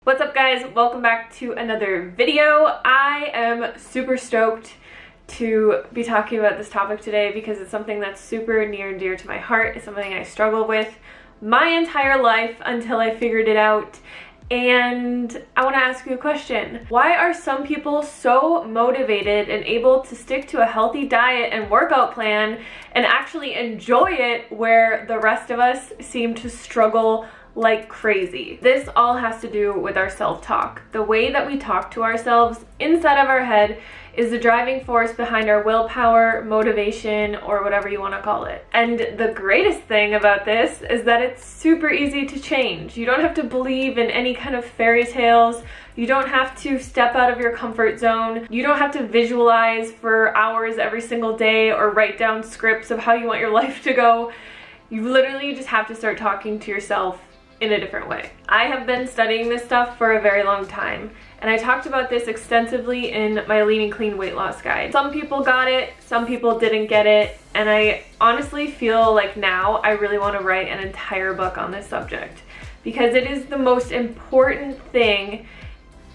What's up guys? Welcome back to another video. I am super stoked to be talking about this topic today because it's something that's super near and dear to my heart. It's something I struggled with my entire life until I figured it out. And I want to ask you a question. Why are some people so motivated and able to stick to a healthy diet and workout plan and actually enjoy it where the rest of us seem to struggle like crazy? This all has to do with our self-talk. The way that we talk to ourselves inside of our head is the driving force behind our willpower, motivation, or whatever you want to call it. And the greatest thing about this is that it's super easy to change. You don't have to believe in any kind of fairy tales. You don't have to step out of your comfort zone. You don't have to visualize for hours every single day or write down scripts of how you want your life to go. You literally just have to start talking to yourself in a different way. I have been studying this stuff for a very long time, and I talked about this extensively in my Lean and Clean weight loss guide. Some people got it, some people didn't get it, and I honestly feel like now I really want to write an entire book on this subject because it is the most important thing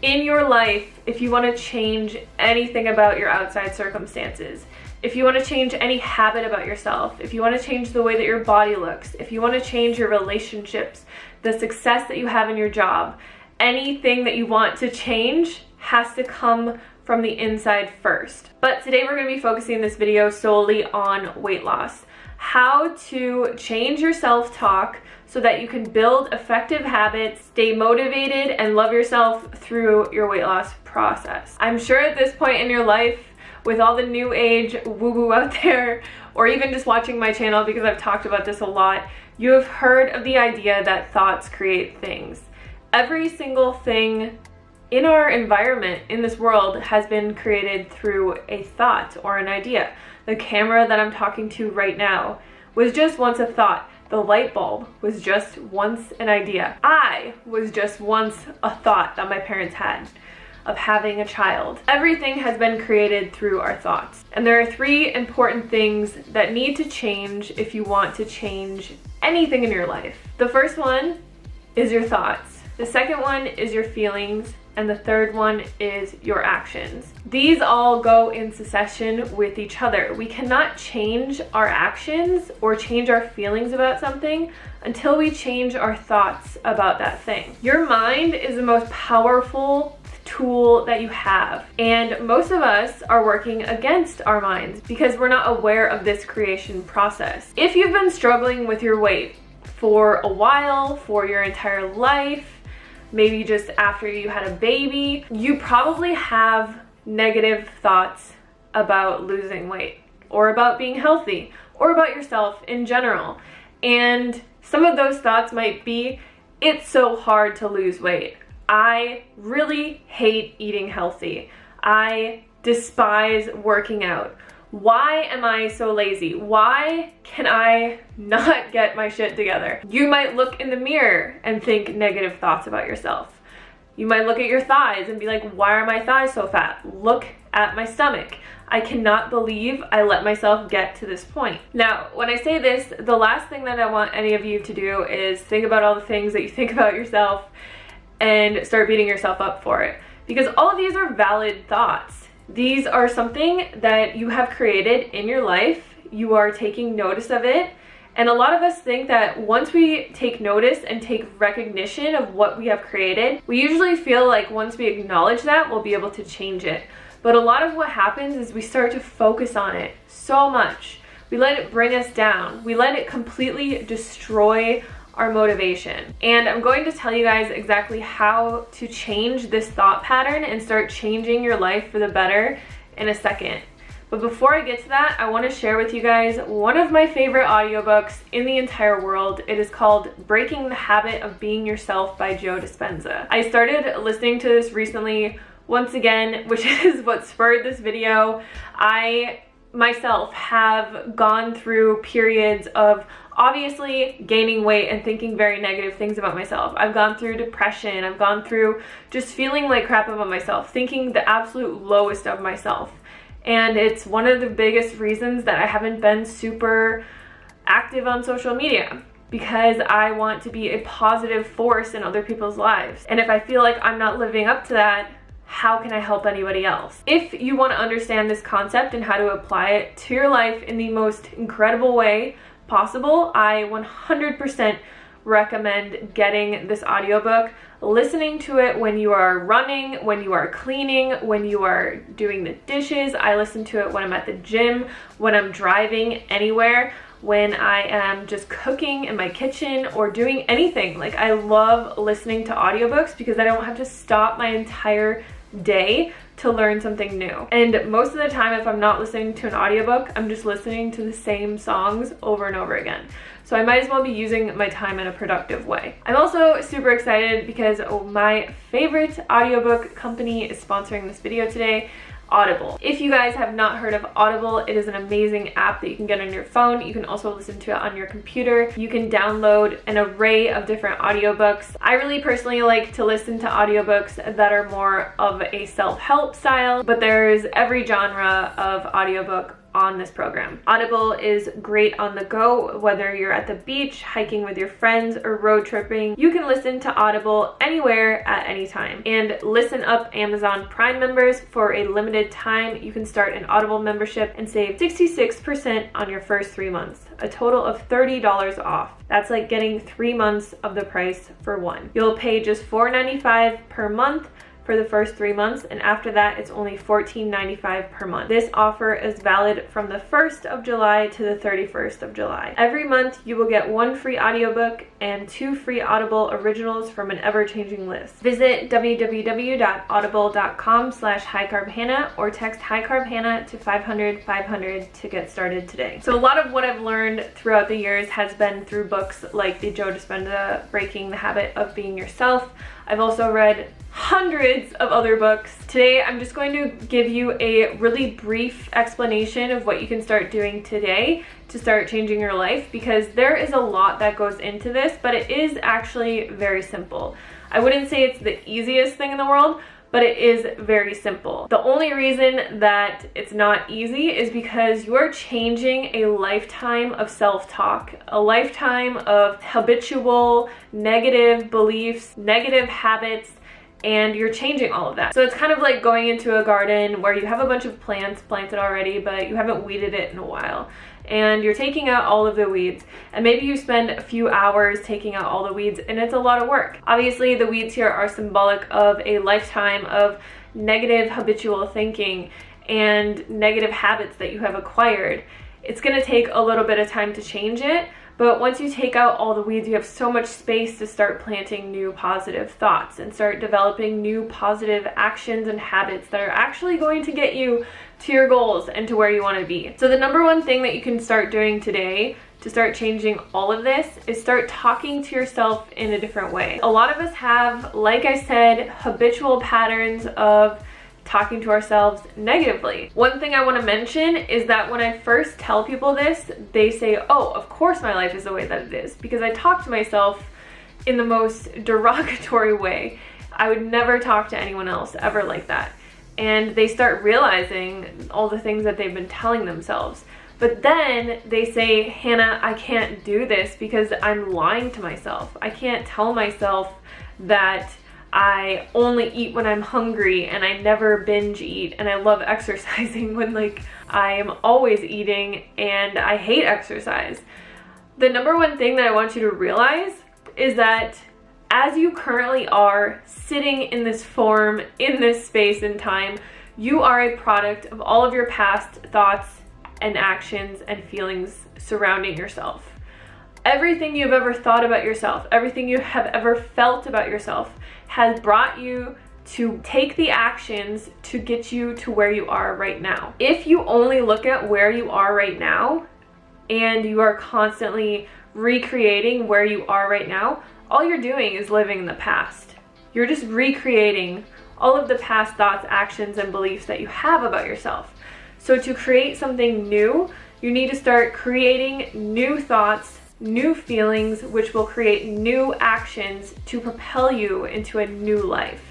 in your life if you want to change anything about your outside circumstances. If you want to change any habit about yourself, if you want to change the way that your body looks, if you want to change your relationships, the success that you have in your job, anything that you want to change has to come from the inside first. But today we're going to be focusing this video solely on weight loss. How to change your self-talk so that you can build effective habits, stay motivated, and love yourself through your weight loss process. I'm sure at this point in your life, with all the new age woo-woo out there, or even just watching my channel because I've talked about this a lot, you have heard of the idea that thoughts create things. Every single thing in our environment, in this world, has been created through a thought or an idea. The camera that I'm talking to right now was just once a thought. The light bulb was just once an idea. I was just once a thought that my parents had of having a child. Everything has been created through our thoughts. And there are three important things that need to change if you want to change anything in your life. The first one is your thoughts. The second one is your feelings. And the third one is your actions. These all go in succession with each other. We cannot change our actions or change our feelings about something until we change our thoughts about that thing. Your mind is the most powerful tool that you have, and most of us are working against our minds because we're not aware of this creation process. If you've been struggling with your weight for a while, for your entire life, maybe just after you had a baby, you probably have negative thoughts about losing weight or about being healthy or about yourself in general. And some of those thoughts might be, it's so hard to lose weight. I really hate eating healthy. I despise working out. Why am I so lazy? Why can I not get my shit together? You might look in the mirror and think negative thoughts about yourself. You might look at your thighs and be like, why are my thighs so fat? Look at my stomach. I cannot believe I let myself get to this point. Now, when I say this, the last thing that I want any of you to do is think about all the things that you think about yourself and start beating yourself up for it. Because all of these are valid thoughts. These are something that you have created in your life. You are taking notice of it. And a lot of us think that once we take notice and take recognition of what we have created, we usually feel like once we acknowledge that, we'll be able to change it. But a lot of what happens is we start to focus on it so much. We let it bring us down. We let it completely destroy our motivation. And I'm going to tell you guys exactly how to change this thought pattern and start changing your life for the better in a second. But before I get to that, I want to share with you guys one of my favorite audiobooks in the entire world. It is called Breaking the Habit of Being Yourself by Joe Dispenza. I started listening to this recently once again, which is what spurred this video. I myself have gone through periods of obviously gaining weight and thinking very negative things about myself. I've gone through depression. I've gone through just feeling like crap about myself, thinking the absolute lowest of myself. And it's one of the biggest reasons that I haven't been super active on social media. because I want to be a positive force in other people's lives. And if I feel like I'm not living up to that, how can I help anybody else? If you want to understand this concept and how to apply it to your life in the most incredible way possible, I 100% recommend getting this audiobook, listening to it when you are running, when you are cleaning, when you are doing the dishes. I listen to it when I'm at the gym, when I'm driving anywhere, when I am just cooking in my kitchen or doing anything. Like, I love listening to audiobooks because I don't have to stop my entire day to learn something new. And most of the time, if I'm not listening to an audiobook, I'm just listening to the same songs over and over again. So I might as well be using my time in a productive way. I'm also super excited because my favorite audiobook company is sponsoring this video today, Audible. If you guys have not heard of Audible, it is an amazing app that you can get on your phone. You can also listen to it on your computer. You can download an array of different audiobooks. I really personally like to listen to audiobooks that are more of a self-help style, but there's every genre of audiobook on this program. Audible is great on the go, whether you're at the beach, hiking with your friends, or road tripping. You can listen to Audible anywhere at any time. And listen up, Amazon Prime members, for a limited time, you can start an Audible membership and save 66% on your first 3 months, a total of $30 off. That's like getting 3 months of the price for one. You'll pay just $4.95 per month for the first 3 months, and after that it's only $14.95 per month. This offer is valid from the 1st of July to the 31st of July. Every month you will get 1 free audiobook and 2 free Audible originals from an ever-changing list. Visit www.audible.com/highcarbhannah or text highcarbhannah to 500-500 to get started today. So a lot of what I've learned throughout the years has been through books like the Joe Dispenza Breaking the Habit of Being Yourself. I've also read hundreds of other books. Today, I'm just going to give you a really brief explanation of what you can start doing today to start changing your life, because there is a lot that goes into this, but it is actually very simple. I wouldn't say it's the easiest thing in the world, but it is very simple. The only reason that it's not easy is because you are changing a lifetime of self-talk, a lifetime of habitual negative beliefs, negative habits, and you're changing all of that. So it's kind of like going into a garden where you have a bunch of plants planted already, but you haven't weeded it in a while. And you're taking out all of the weeds, and maybe you spend a few hours taking out all the weeds, and it's a lot of work. Obviously, the weeds here are symbolic of a lifetime of negative habitual thinking and negative habits that you have acquired. It's gonna take a little bit of time to change it, but once you take out all the weeds, you have so much space to start planting new positive thoughts and start developing new positive actions and habits that are actually going to get you to your goals and to where you want to be. So the number one thing that you can start doing today to start changing all of this is start talking to yourself in a different way. A lot of us have, like I said, habitual patterns of talking to ourselves negatively. One thing I want to mention is that when I first tell people this, they say, oh, of course my life is the way that it is, because I talk to myself in the most derogatory way. I would never talk to anyone else ever like that. And they start realizing all the things that they've been telling themselves. But then they say, Hannah, I can't do this because I'm lying to myself. I can't tell myself that I only eat when I'm hungry and I never binge eat and I love exercising when like I am always eating and I hate exercise. The number one thing that I want you to realize is that as you currently are sitting in this form, in this space and time, you are a product of all of your past thoughts and actions and feelings surrounding yourself. Everything you've ever thought about yourself, everything you have ever felt about yourself has brought you to take the actions to get you to where you are right now. If you only look at where you are right now and you are constantly recreating where you are right now, all you're doing is living in the past. You're just recreating all of the past thoughts, actions, and beliefs that you have about yourself. So to create something new, you need to start creating new thoughts, new feelings, which will create new actions to propel you into a new life,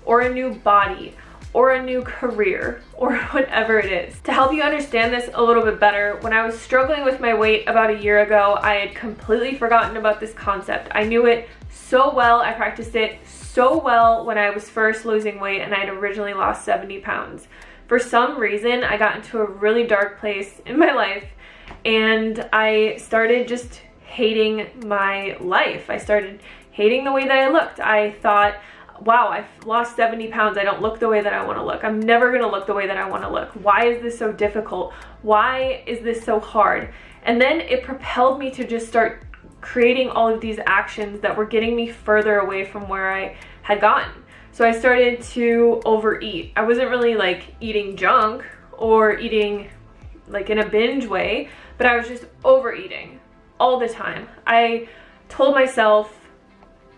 or a new body, or a new career or whatever it is. To help you understand this a little bit better, when I was struggling with my weight about a year ago, I had completely forgotten about this concept. I knew it so well, I practiced it so well when I was first losing weight and I had originally lost 70 pounds. For some reason, I got into a really dark place in my life and I started just hating my life. I started hating the way that I looked. I thought, wow, I've lost 70 pounds. I don't look the way that I want to look. I'm never going to look the way that I want to look. Why is this so difficult? Why is this so hard? And then it propelled me to just start creating all of these actions that were getting me further away from where I had gotten. So I started to overeat. I wasn't really like eating junk or eating like in a binge way, but I was just overeating all the time. I told myself,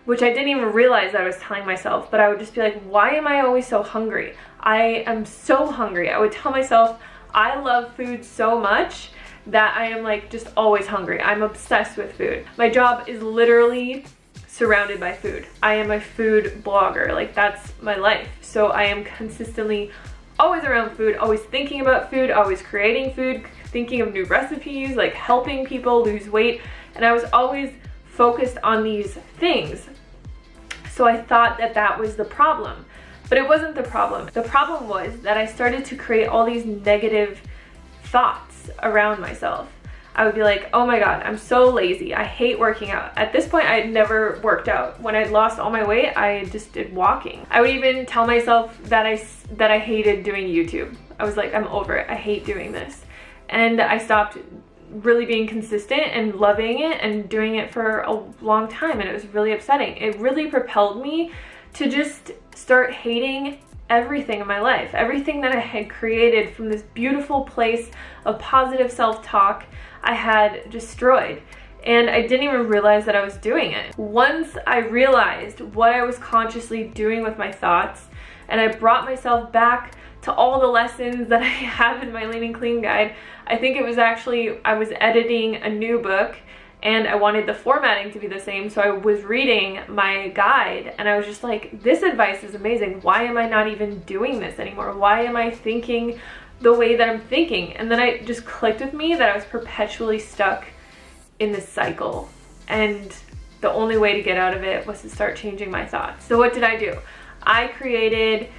which I didn't even realize that I was telling myself, but I would just be like, why am I always so hungry? I am so hungry. I would tell myself, I love food so much that I am like just always hungry. I'm obsessed with food. My job is literally surrounded by food. I am a food blogger. Like that's my life. So I am consistently always around food, always thinking about food, always creating food, thinking of new recipes, like helping people lose weight. And I was always focused on these things. So I thought that that was the problem, but it wasn't the problem. The problem was that I started to create all these negative thoughts around myself. I would be like, oh my God, I'm so lazy. I hate working out. At this point, I had never worked out. When I'd lost all my weight, I just did walking. I would even tell myself that I hated doing YouTube. I was like, I'm over it. I hate doing this. And I stopped really being consistent and loving it and doing it for a long time, and it was really upsetting. It really propelled me to just start hating everything in my life. Everything that I had created from this beautiful place of positive self-talk, I had destroyed. And I didn't even realize that I was doing it. Once I realized what I was consciously doing with my thoughts, and I brought myself back to all the lessons that I have in my Lean and Clean guide. I think it was actually, I was editing a new book and I wanted the formatting to be the same, so I was reading my guide and I was just like, this advice is amazing. Why am I not even doing this anymore? Why am I thinking the way that I'm thinking? And then it just clicked with me that I was perpetually stuck in this cycle, and the only way to get out of it was to start changing my thoughts. So what did I do? I created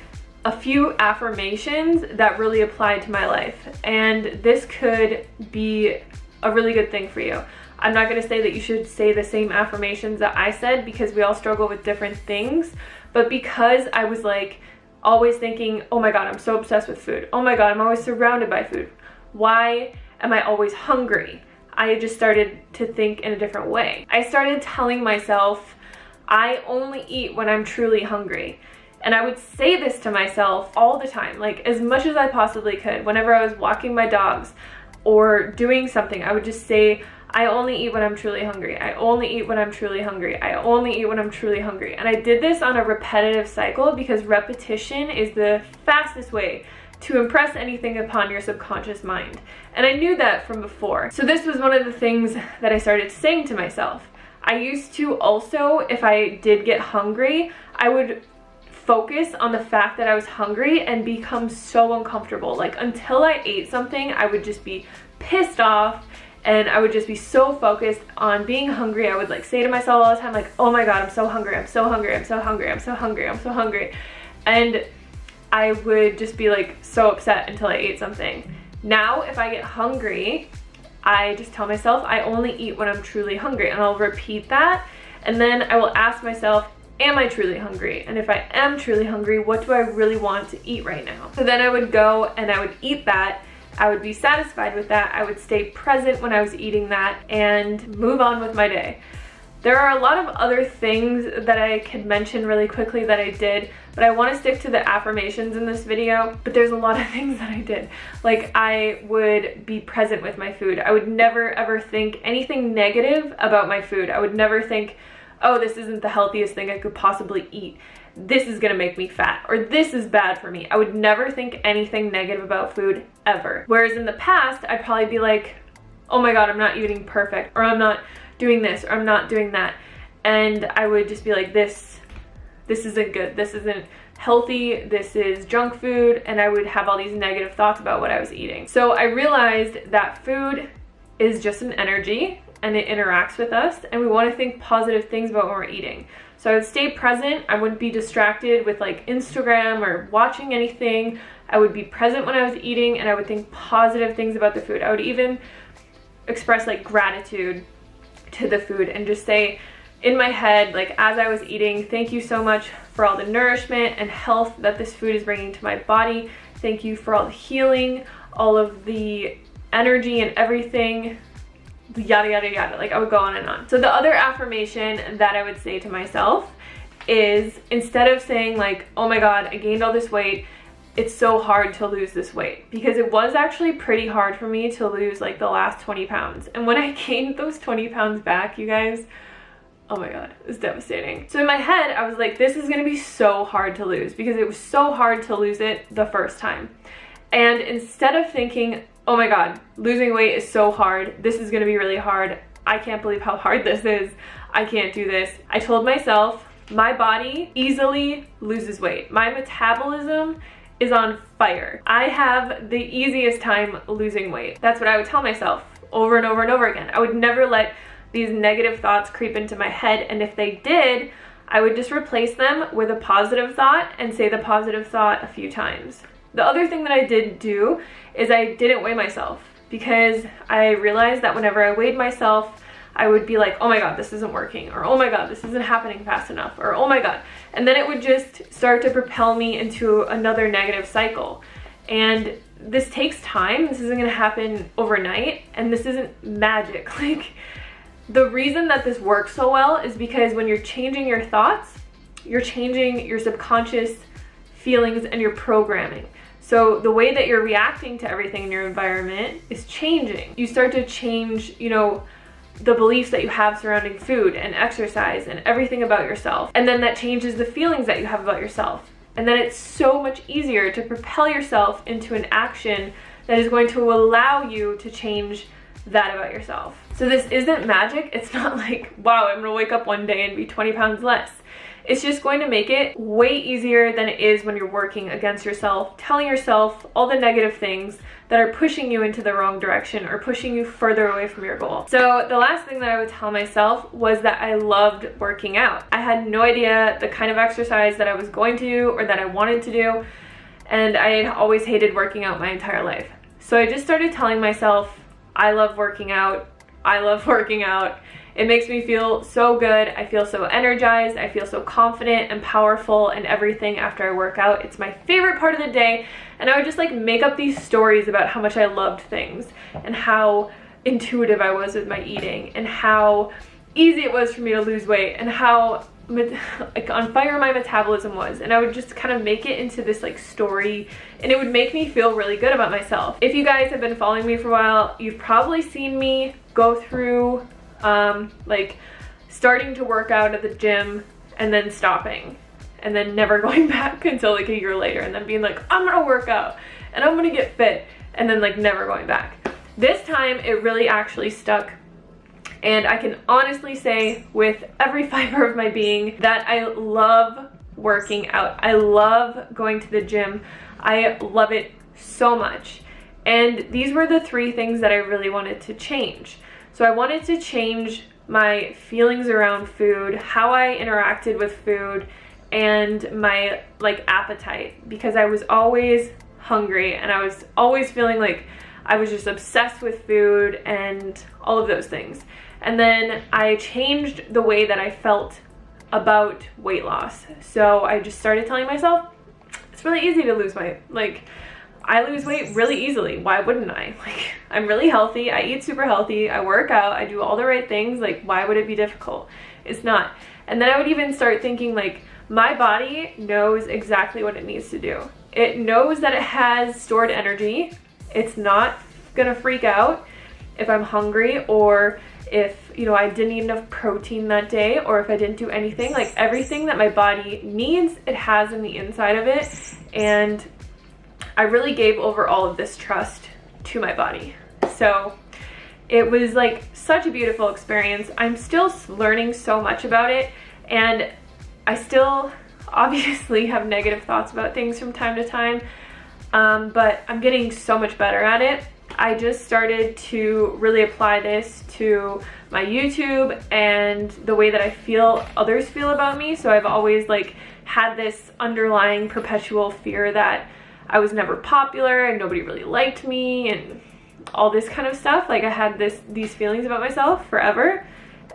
a few affirmations that really applied to my life, and this could be a really good thing for you. I'm not going to say that you should say the same affirmations that I said because we all struggle with different things, but because I was like always thinking, oh my God, I'm so obsessed with food. Oh my God, I'm always surrounded by food. Why am I always hungry? I just started to think in a different way. I started telling myself, I only eat when I'm truly hungry. And I would say this to myself all the time, like as much as I possibly could. Whenever I was walking my dogs or doing something, I would just say, I only eat when I'm truly hungry. I only eat when I'm truly hungry. I only eat when I'm truly hungry. And I did this on a repetitive cycle because repetition is the fastest way to impress anything upon your subconscious mind. And I knew that from before. So this was one of the things that I started saying to myself. I used to also, if I did get hungry, I would focus on the fact that I was hungry and become so uncomfortable. Like until I ate something, I would just be pissed off and I would just be so focused on being hungry. I would like say to myself all the time, like, oh my God, I'm so hungry, I'm so hungry, I'm so hungry, I'm so hungry, I'm so hungry. And I would just be like so upset until I ate something. Now, if I get hungry, I just tell myself I only eat when I'm truly hungry, and I'll repeat that. And then I will ask myself, am I truly hungry? And if I am truly hungry, what do I really want to eat right now? So then I would go and I would eat that. I would be satisfied with that. I would stay present when I was eating that and move on with my day. There are a lot of other things that I could mention really quickly that I did, but I want to stick to the affirmations in this video. But there's a lot of things that I did. Like I would be present with my food. I would never ever think anything negative about my food. I would never think, oh, this isn't the healthiest thing I could possibly eat. This is gonna make me fat, or this is bad for me. I would never think anything negative about food ever. Whereas in the past, I'd probably be like, oh my God, I'm not eating perfect, or I'm not doing this, or I'm not doing that. And I would just be like, this this isn't good, this isn't healthy, this is junk food, and I would have all these negative thoughts about what I was eating. So I realized that food is just an energy and it interacts with us, and we want to think positive things about what we're eating. So I would stay present. I wouldn't be distracted with like Instagram or watching anything. I would be present when I was eating, and I would think positive things about the food. I would even express like gratitude to the food and just say in my head, like as I was eating, thank you so much for all the nourishment and health that this food is bringing to my body. Thank you for all the healing, all of the energy and everything, yada yada yada. Like I would go on and on. So the other affirmation that I would say to myself is, instead of saying like, oh my god, I gained all this weight, it's so hard to lose this weight, because it was actually pretty hard for me to lose like the last 20 pounds. And when I gained those 20 pounds back, you guys, oh my god, it was devastating. So in my head, I was like, this is gonna be so hard to lose, because it was so hard to lose it the first time. And instead of thinking, oh my god, losing weight is so hard, this is gonna be really hard, I can't believe how hard this is, I can't do this, I told myself, my body easily loses weight. My metabolism is on fire. I have the easiest time losing weight. That's what I would tell myself over and over and over again. I would never let these negative thoughts creep into my head, and if they did, I would just replace them with a positive thought and say the positive thought a few times. The other thing that I did do is I didn't weigh myself, because I realized that whenever I weighed myself, I would be like, oh my god, this isn't working, or oh my god, this isn't happening fast enough, or oh my god. And then it would just start to propel me into another negative cycle. And this takes time. This isn't gonna happen overnight, and this isn't magic. Like, the reason that this works so well is because when you're changing your thoughts, you're changing your subconscious feelings and your programming. So the way that you're reacting to everything in your environment is changing. You start to change, you know, the beliefs that you have surrounding food and exercise and everything about yourself. And then that changes the feelings that you have about yourself. And then it's so much easier to propel yourself into an action that is going to allow you to change that about yourself. So this isn't magic. It's not like, wow, I'm gonna wake up one day and be 20 pounds less. It's just going to make it way easier than it is when you're working against yourself, telling yourself all the negative things that are pushing you into the wrong direction or pushing you further away from your goal. So the last thing that I would tell myself was that I loved working out. I had no idea the kind of exercise that I was going to do or that I wanted to do, and I had always hated working out my entire life. So I just started telling myself, I love working out, I love working out. It makes me feel so good. I feel so energized. I feel so confident and powerful and everything after I work out. It's my favorite part of the day. And I would just like make up these stories about how much I loved things and how intuitive I was with my eating and how easy it was for me to lose weight and how like on fire my metabolism was. And I would just kind of make it into this like story, and it would make me feel really good about myself. If you guys have been following me for a while, you've probably seen me go through like starting to work out at the gym and then stopping and then never going back until like a year later, and then being like, I'm gonna work out and I'm gonna get fit, and then like never going back. This time it really actually stuck, and I can honestly say with every fiber of my being that I love working out. I love going to the gym. I love it so much. And these were the three things that I really wanted to change. So I wanted to change my feelings around food, how I interacted with food, and my like appetite, because I was always hungry and I was always feeling like I was just obsessed with food and all of those things. And then I changed the way that I felt about weight loss. So I just started telling myself, it's really easy to lose weight. Like, I lose weight really easily. Why wouldn't I? Like, I'm really healthy. I eat super healthy. I work out. I do all the right things. Like, why would it be difficult? It's not. And then I would even start thinking like, my body knows exactly what it needs to do. It knows that it has stored energy. It's not gonna freak out if I'm hungry, or if, you know, I didn't eat enough protein that day, or if I didn't do anything. Like, everything that my body needs, it has in the inside of it. And I really gave over all of this trust to my body. So it was like such a beautiful experience. I'm still learning so much about it, and I still obviously have negative thoughts about things from time to time, but I'm getting so much better at it. I just started to really apply this to my YouTube and the way that I feel others feel about me. So I've always like had this underlying perpetual fear that I was never popular and nobody really liked me and all this kind of stuff. Like I had these feelings about myself forever,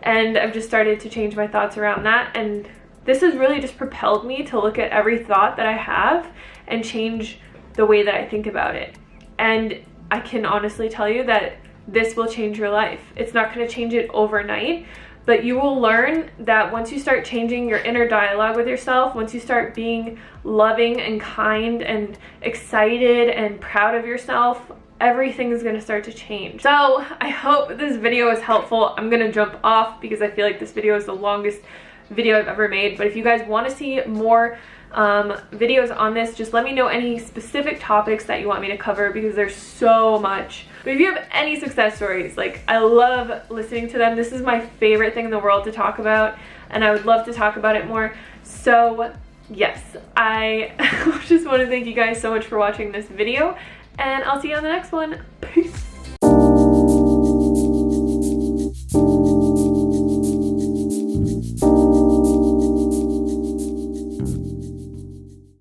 and I've just started to change my thoughts around that, and this has really just propelled me to look at every thought that I have and change the way that I think about it. And I can honestly tell you that this will change your life. It's not going to change it overnight, but you will learn that once you start changing your inner dialogue with yourself, once you start being loving and kind and excited and proud of yourself, everything is going to start to change. So I hope this video is helpful. I'm going to jump off because I feel like this video is the longest video I've ever made, but if you guys want to see more videos on this, just let me know any specific topics that you want me to cover, because there's so much. But if you have any success stories, like, I love listening to them. This is my favorite thing in the world to talk about, and I would love to talk about it more. So yes, I just want to thank you guys so much for watching this video, and I'll see you on the next one. Peace.